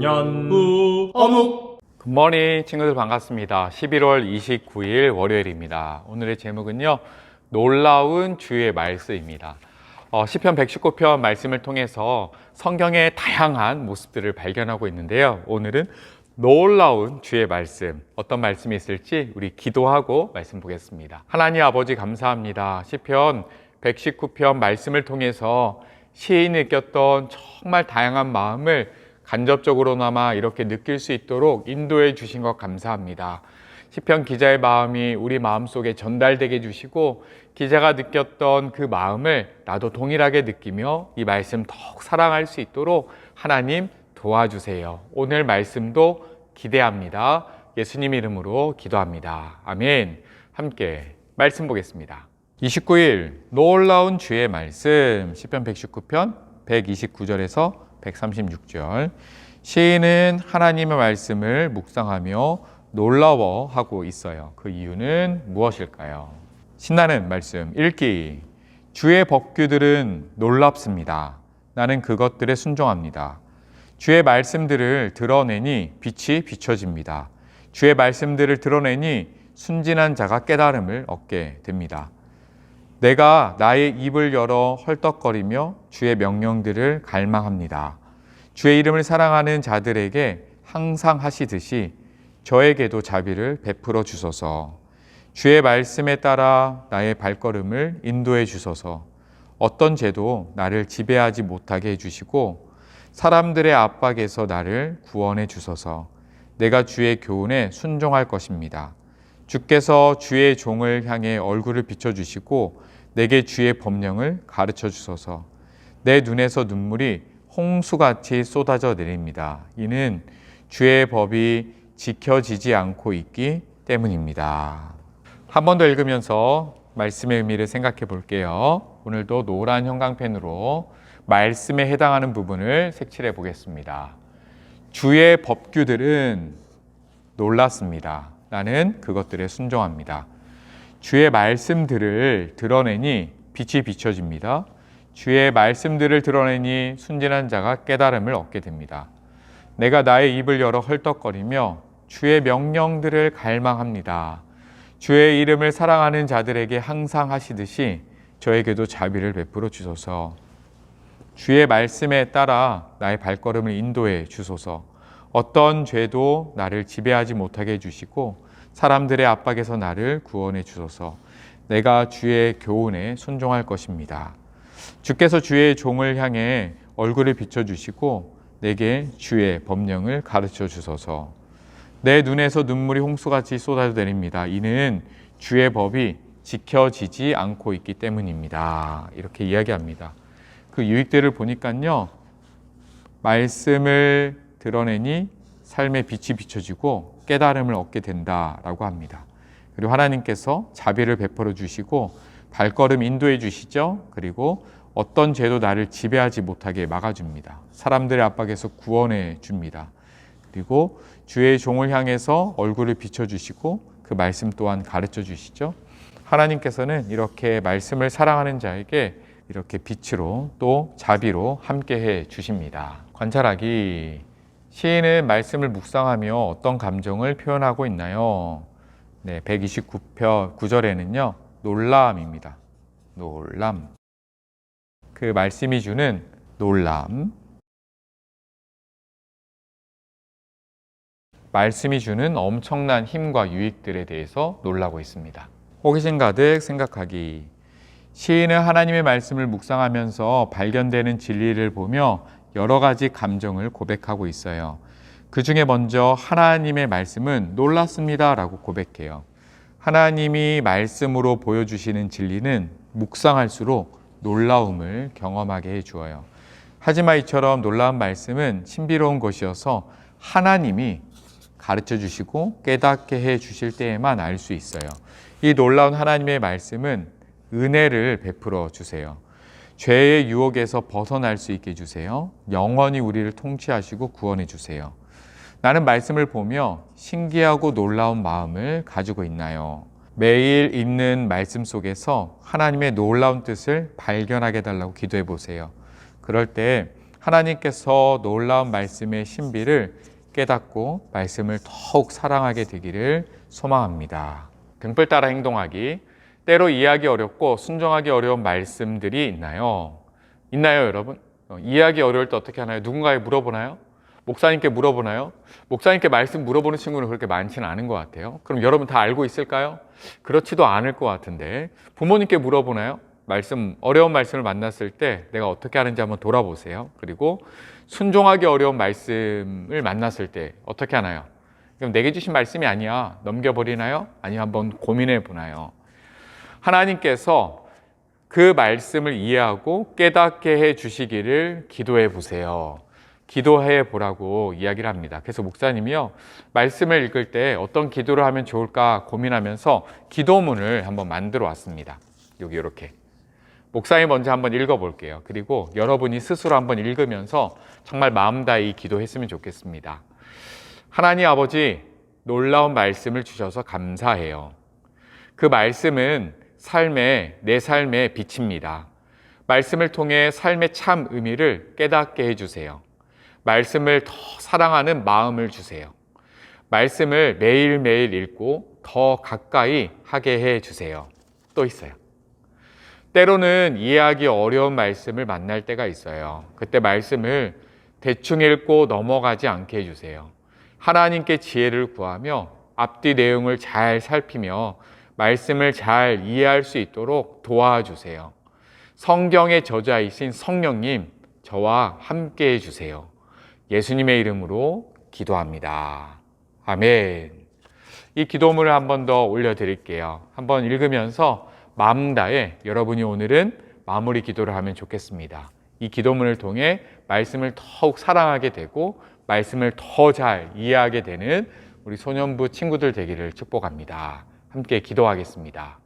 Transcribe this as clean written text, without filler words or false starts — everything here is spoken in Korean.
연구 어묵. 굿모닝 친구들 반갑습니다. 11월 29일 월요일입니다. 오늘의 제목은요, 놀라운 주의 말씀입니다. 시편 119편 말씀을 통해서 성경의 다양한 모습들을 발견하고 있는데요. 오늘은 놀라운 주의 말씀, 어떤 말씀이 있을지 우리 기도하고 말씀 보겠습니다. 하나님 아버지 감사합니다. 시편 119편 말씀을 통해서 시인이 느꼈던 정말 다양한 마음을 간접적으로나마 이렇게 느낄 수 있도록 인도해 주신 것 감사합니다. 시편 기자의 마음이 우리 마음속에 전달되게 해주시고, 기자가 느꼈던 그 마음을 나도 동일하게 느끼며 이 말씀 더욱 사랑할 수 있도록 하나님 도와주세요. 오늘 말씀도 기대합니다. 예수님 이름으로 기도합니다. 아멘. 함께 말씀 보겠습니다. 29일 놀라운 주의 말씀, 시편 119편 129절에서 136절. 시인은 하나님의 말씀을 묵상하며 놀라워하고 있어요. 그 이유는 무엇일까요? 신나는 말씀 읽기. 주의 법규들은 놀랍습니다. 나는 그것들에 순종합니다. 주의 말씀들을 드러내니 빛이 비춰집니다. 주의 말씀들을 드러내니 순진한 자가 깨달음을 얻게 됩니다. 내가 나의 입을 열어 헐떡거리며 주의 명령들을 갈망합니다. 주의 이름을 사랑하는 자들에게 항상 하시듯이 저에게도 자비를 베풀어 주소서. 주의 말씀에 따라 나의 발걸음을 인도해 주소서. 어떤 죄도 나를 지배하지 못하게 해주시고 사람들의 압박에서 나를 구원해 주소서. 내가 주의 교훈에 순종할 것입니다. 주께서 주의 종을 향해 얼굴을 비춰주시고 내게 주의 법령을 가르쳐 주소서. 내 눈에서 눈물이 홍수같이 쏟아져 내립니다. 이는 주의 법이 지켜지지 않고 있기 때문입니다. 한 번 더 읽으면서 말씀의 의미를 생각해 볼게요. 오늘도 노란 형광펜으로 말씀에 해당하는 부분을 색칠해 보겠습니다. 주의 법규들은 놀랐습니다. 나는 그것들에 순종합니다. 주의 말씀들을 드러내니 빛이 비춰집니다. 주의 말씀들을 드러내니 순진한 자가 깨달음을 얻게 됩니다. 내가 나의 입을 열어 헐떡거리며 주의 명령들을 갈망합니다. 주의 이름을 사랑하는 자들에게 항상 하시듯이 저에게도 자비를 베풀어 주소서. 주의 말씀에 따라 나의 발걸음을 인도해 주소서. 어떤 죄도 나를 지배하지 못하게 해주시고 사람들의 압박에서 나를 구원해 주소서. 내가 주의 교훈에 순종할 것입니다. 주께서 주의 종을 향해 얼굴을 비춰주시고 내게 주의 법령을 가르쳐 주소서. 내 눈에서 눈물이 홍수같이 쏟아져 내립니다. 이는 주의 법이 지켜지지 않고 있기 때문입니다. 이렇게 이야기합니다. 그 유익들을 보니까요, 말씀을 드러내니 삶의 빛이 비춰지고 깨달음을 얻게 된다라고 합니다. 그리고 하나님께서 자비를 베풀어 주시고 발걸음 인도해 주시죠. 그리고 어떤 죄도 나를 지배하지 못하게 막아줍니다. 사람들의 압박에서 구원해 줍니다. 그리고 주의 종을 향해서 얼굴을 비춰주시고 그 말씀 또한 가르쳐 주시죠. 하나님께서는 이렇게 말씀을 사랑하는 자에게 이렇게 빛으로 또 자비로 함께해 주십니다. 관찰하기. 시인은 말씀을 묵상하며 어떤 감정을 표현하고 있나요? 129편 9절에는요, 놀람입니다. 놀람. 그 말씀이 주는 놀람. 말씀이 주는 엄청난 힘과 유익들에 대해서 놀라고 있습니다. 호기심 가득 생각하기. 시인은 하나님의 말씀을 묵상하면서 발견되는 진리를 보며 여러 가지 감정을 고백하고 있어요. 그 중에 먼저 하나님의 말씀은 놀랐습니다 라고 고백해요. 하나님이 말씀으로 보여주시는 진리는 묵상할수록 놀라움을 경험하게 해주어요. 하지만 이처럼 놀라운 말씀은 신비로운 것이어서 하나님이 가르쳐 주시고 깨닫게 해 주실 때에만 알 수 있어요. 이 놀라운 하나님의 말씀은 은혜를 베풀어 주세요. 죄의 유혹에서 벗어날 수 있게 해주세요. 영원히 우리를 통치하시고 구원해 주세요. 나는 말씀을 보며 신기하고 놀라운 마음을 가지고 있나요? 매일 읽는 말씀 속에서 하나님의 놀라운 뜻을 발견하게 해달라고 기도해 보세요. 그럴 때 하나님께서 놀라운 말씀의 신비를 깨닫고 말씀을 더욱 사랑하게 되기를 소망합니다. 등불 따라 행동하기. 때로 이해하기 어렵고 순종하기 어려운 말씀들이 있나요? 있나요, 여러분? 이해하기 어려울 때 어떻게 하나요? 누군가에게 물어보나요? 목사님께 물어보나요? 목사님께 말씀 물어보는 친구는 그렇게 많지는 않은 것 같아요. 그럼 여러분 다 알고 있을까요? 그렇지도 않을 것 같은데 부모님께 물어보나요? 어려운 말씀을 만났을 때 내가 어떻게 하는지 한번 돌아보세요. 그리고 순종하기 어려운 말씀을 만났을 때 어떻게 하나요? 그럼 내게 주신 말씀이 아니야. 넘겨버리나요? 아니면 한번 고민해 보나요? 하나님께서 그 말씀을 이해하고 깨닫게 해 주시기를 기도해 보세요. 기도해 보라고 이야기를 합니다. 그래서 목사님이요, 말씀을 읽을 때 어떤 기도를 하면 좋을까 고민하면서 기도문을 한번 만들어 왔습니다. 여기 이렇게. 목사님 먼저 한번 읽어볼게요. 그리고 여러분이 스스로 한번 읽으면서 정말 마음 다해 기도했으면 좋겠습니다. 하나님 아버지, 놀라운 말씀을 주셔서 감사해요. 그 말씀은 내 삶의 빛입니다. 말씀을 통해 삶의 참 의미를 깨닫게 해주세요. 말씀을 더 사랑하는 마음을 주세요. 말씀을 매일매일 읽고 더 가까이 하게 해주세요. 또 있어요. 때로는 이해하기 어려운 말씀을 만날 때가 있어요. 그때 말씀을 대충 읽고 넘어가지 않게 해주세요. 하나님께 지혜를 구하며 앞뒤 내용을 잘 살피며 말씀을 잘 이해할 수 있도록 도와주세요. 성경의 저자이신 성령님, 저와 함께 해주세요. 예수님의 이름으로 기도합니다. 아멘. 이 기도문을 한 번 더 올려드릴게요. 한번 읽으면서 마음 다해 여러분이 오늘은 마무리 기도를 하면 좋겠습니다. 이 기도문을 통해 말씀을 더욱 사랑하게 되고 말씀을 더 잘 이해하게 되는 우리 소년부 친구들 되기를 축복합니다. 함께 기도하겠습니다.